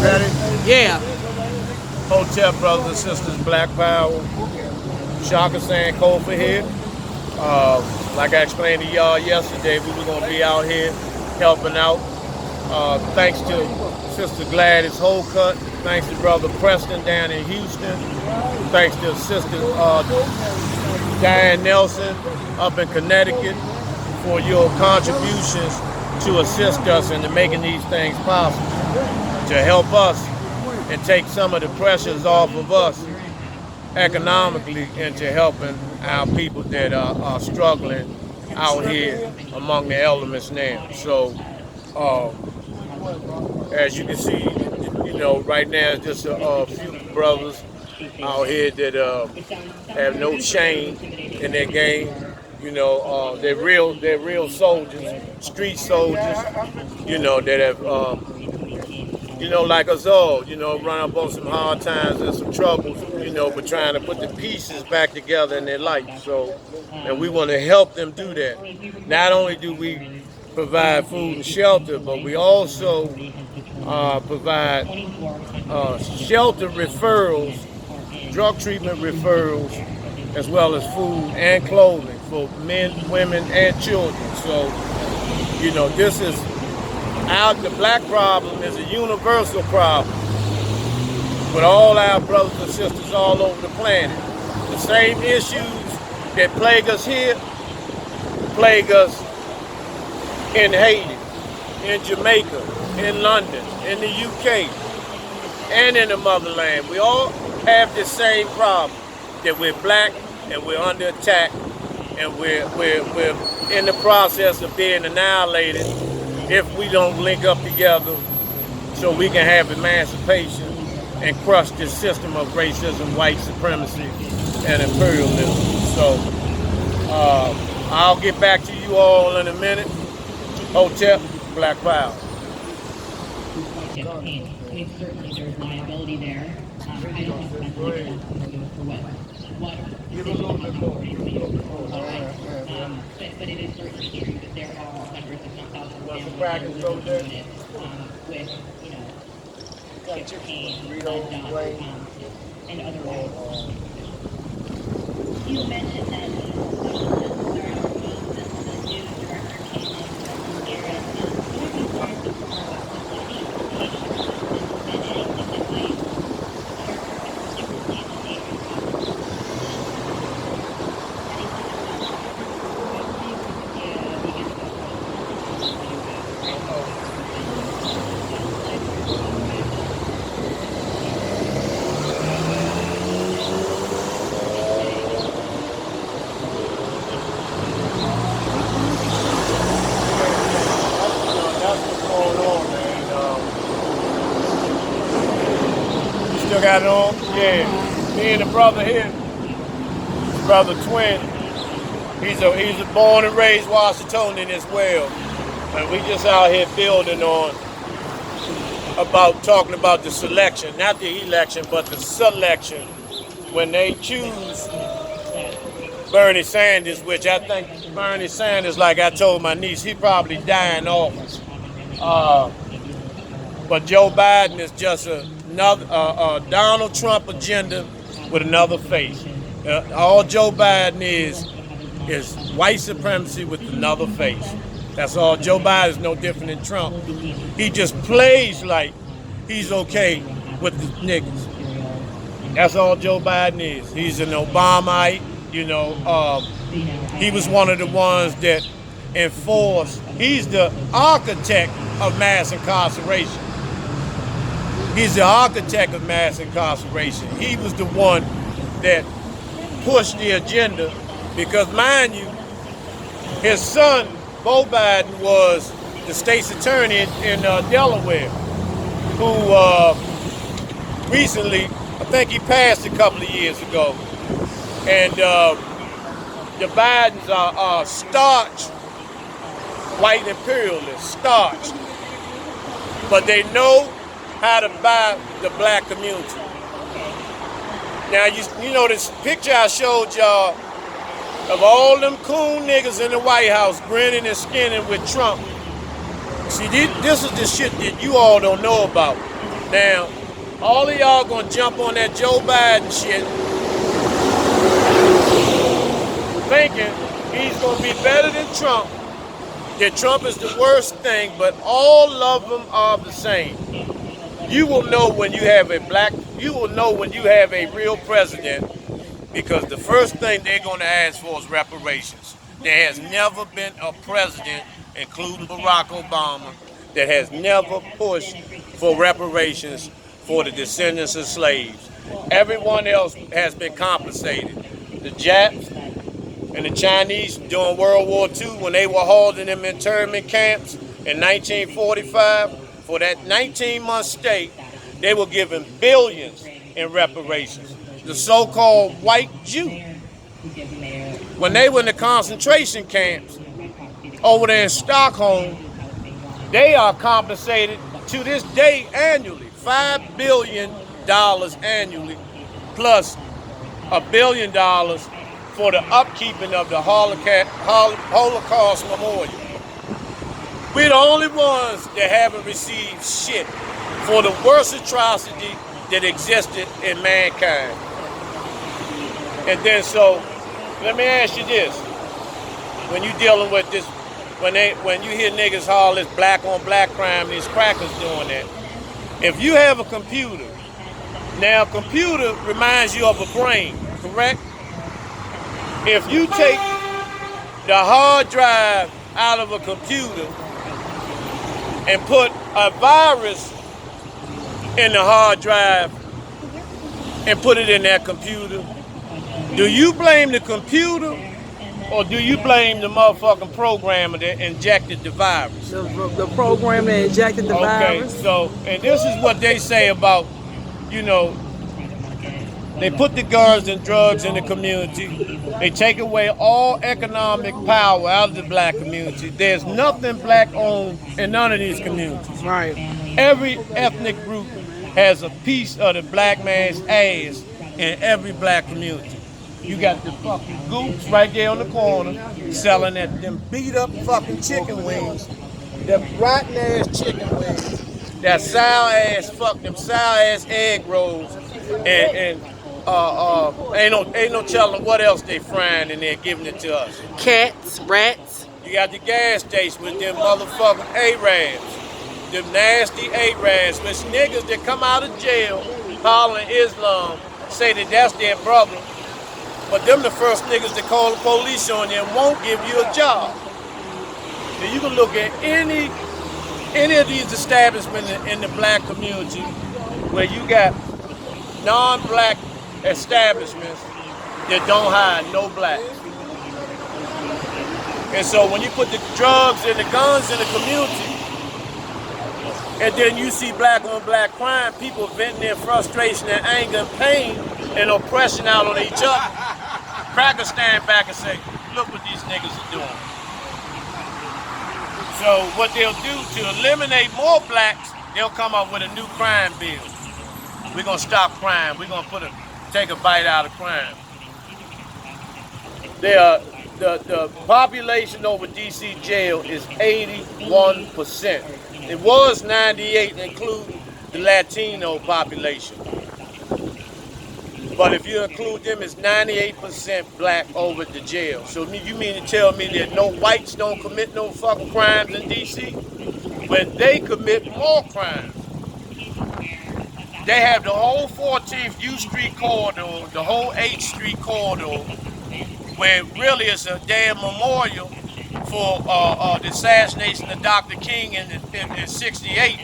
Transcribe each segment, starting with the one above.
Ready? Yeah. Hotel brothers and sisters, Black Power, Shaka Sankofa here. Like I explained to y'all yesterday, we were gonna be out here helping out. Thanks to Sister Gladys Holcutt. Thanks to Brother Preston down in Houston. Thanks to Sister Diane Nelson up in Connecticut for your contributions to assist us in making these things possible, to help us and take some of the pressures off of us economically into helping our people that are struggling out here among the elements now. So, uh, as you can see, right now it's just a few brothers out here that have no shame in their game. They're real soldiers, street soldiers. That have like us all, run up on some hard times and some troubles, but trying to put the pieces back together in their life. So, and we want to help them do that. Not only do we provide food and shelter, but we also provide shelter referrals, drug treatment referrals, as well as food and clothing for men, women, and children. So, this is the black problem is a universal problem with all our brothers and sisters all over the planet. The same issues that plague us here plague us in Haiti, in Jamaica, in London, in the UK, and in the motherland. We all have the same problem, that we're black and we're under attack and we're in the process of being annihilated if we don't link up together so we can have emancipation and crush this system of racism, white supremacy, and imperialism. So I'll get back to you all in a minute. Hotel, Black Power. Certainly there's liability there. I don't know if that's like enough to do for what Give a little bit more. But it is certainly true that there are hundreds, if not thousands, of families practice over there? with, chip pain and other ways. You mentioned that the new director came in Garrett. What have you learned so far about the implications and anything that might characterize differently in the neighborhood? That's what's going on, man. You still got it on? Yeah. Me and the brother here, his brother twin, he's a born and raised Washingtonian as well. And we just out here building on talking about the selection, not the election, but the selection. When they choose Bernie Sanders, which I think Bernie Sanders, like I told my niece, he probably die in office. But Joe Biden is just another Donald Trump agenda with another face. All Joe Biden is white supremacy with another face. That's all. Joe Biden is no different than Trump. He just plays like he's okay with the niggas. That's all Joe Biden is. He's an Obamite. He was one of the ones that enforced. He's the architect of mass incarceration. He's the architect of mass incarceration. He was the one that pushed the agenda because, mind you, his son, Beau Biden, was the state's attorney in Delaware, who recently, I think he passed a couple of years ago. And the Bidens are starch, white imperialists, starch. But they know how to buy the black community. Now, you know this picture I showed y'all of all them coon niggas in the White House grinning and skinning with Trump. See, this is the shit that you all don't know about. Now, all of y'all gonna jump on that Joe Biden shit, thinking he's gonna be better than Trump. That Trump is the worst thing, but all of them are the same. You will know when you have you will know when you have a real president, because the first thing they're gonna ask for is reparations. There has never been a president, including Barack Obama, that has never pushed for reparations for the descendants of slaves. Everyone else has been compensated. The Japs and the Chinese during World War II, when they were holding them internment camps in 1945, for that 19-month stay, they were given billions in reparations. The so-called white Jew, when they were in the concentration camps over there in Stockholm, they are compensated to this day annually, $5 billion annually, plus $1 billion for the upkeeping of the Holocaust Memorial. We're the only ones that haven't received shit for the worst atrocity that existed in mankind. And then so, let me ask you this. When you dealing with this, when you hear niggas holler this black on black crime, these crackers doing that. If you have a computer, now a computer reminds you of a brain, correct? If you take the hard drive out of a computer and put a virus in the hard drive and put it in that computer, do you blame the computer or do you blame the motherfucking programmer that injected the virus? The program that injected the virus. Okay, so, and this is what they say about, you know, they put the guns and drugs in the community. They take away all economic power out of the black community. There's nothing black owned in none of these communities. Right. Every ethnic group has a piece of the black man's ass in every black community. You got the fucking goops right there on the corner selling them beat up fucking chicken wings, them rotten ass chicken wings, that sour ass egg rolls, and ain't no telling what else they frying in there giving it to us. Cats, rats. You got the gas station with them motherfucking Arabs, them nasty Arabs, which niggas that come out of jail hollering Islam say that that's their brother. But them the first niggas that call the police on you and won't give you a job. Now you can look at any of these establishments in the black community where you got non-black establishments that don't hire no blacks. And so when you put the drugs and the guns in the community, and then you see black on black crime, people venting their frustration and anger and pain and oppression out on each other, crackers stand back and say, look what these niggas are doing. So what they'll do to eliminate more blacks, they'll come up with a new crime bill. We're gonna stop crime. We're gonna take a bite out of crime. The population over DC jail is 81%. It was 98, including the Latino population. But if you include them, it's 98% black over the jail. So you mean to tell me that no whites don't commit no fucking crimes in DC? When they commit more crimes. They have the whole 14th U Street corridor, the whole 8th Street corridor, where really it's a damn memorial for the assassination of Dr. King in 68.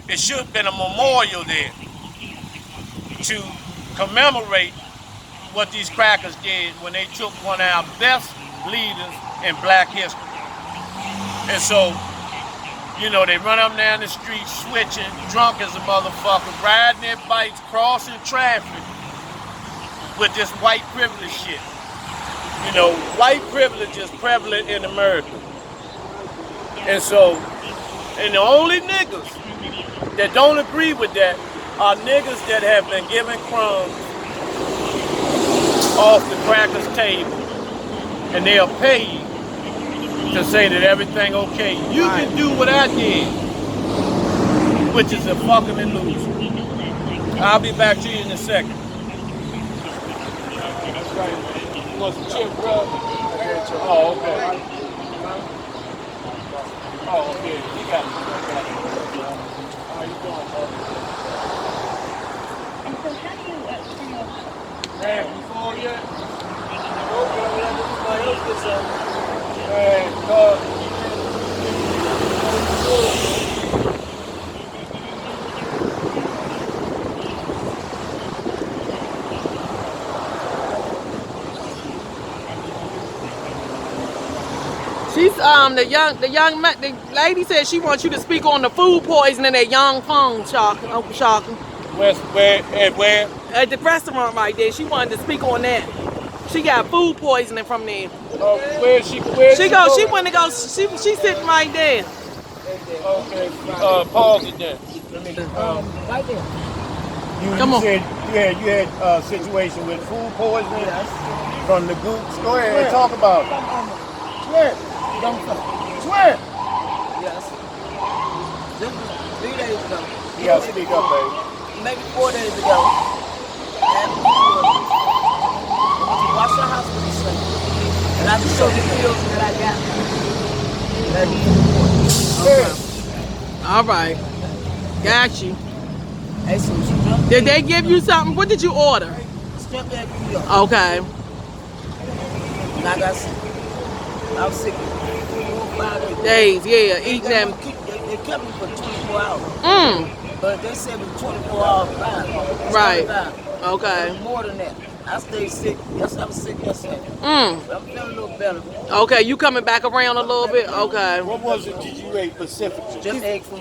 It should have been a memorial there to commemorate what these crackers did when they took one of our best leaders in black history. And so, you know, they run up and down the street switching, drunk as a motherfucker, riding their bikes, crossing traffic with this white privilege shit. You know, white privilege is prevalent in America. And so, and the only niggas that don't agree with that are niggas that have been given crumbs off the crackers' table, and they are paid to say that everything okay. You can do what I did switches are fucking and losing. I'll be back to you in a second. That's right, man. You want some chip, bro? Oh, okay. Oh, okay. You got it. How you doing, bro? And so how do you, Man, before yet? Man, God. She's the lady said she wants you to speak on the food poisoning at Young Fung, Shaka, Uncle Shaka. Where? At the restaurant right there. She wanted to speak on that. She got food poisoning from there. Where she She went to go, she's sitting right there. Okay, pause it then. Right there. Come on. Said you had a situation with food poisoning from the goops. Go ahead and talk about it. Swear. Swear. Yes. This was 3 days ago. You gotta speak up, baby. Maybe 4 days ago. And I went to wash the hospital sink. And I just showed the pills that I got. That he All right. Got you. Hey, so she jumped Did they give you something? What did you order? stepped that video. Okay. And I got sick. I was sick for 4 or 5 Days, days. yeah, eating them. They kept me for 24 hours. Mm. But they said with 24 hours fine. Right. 25. Okay. More than that. I stayed sick. Yes, I was sick yesterday. Mm. But I'm feeling a little better. Okay, you coming back around a little bit? Okay. What was it did you eat specifically? Just eggs from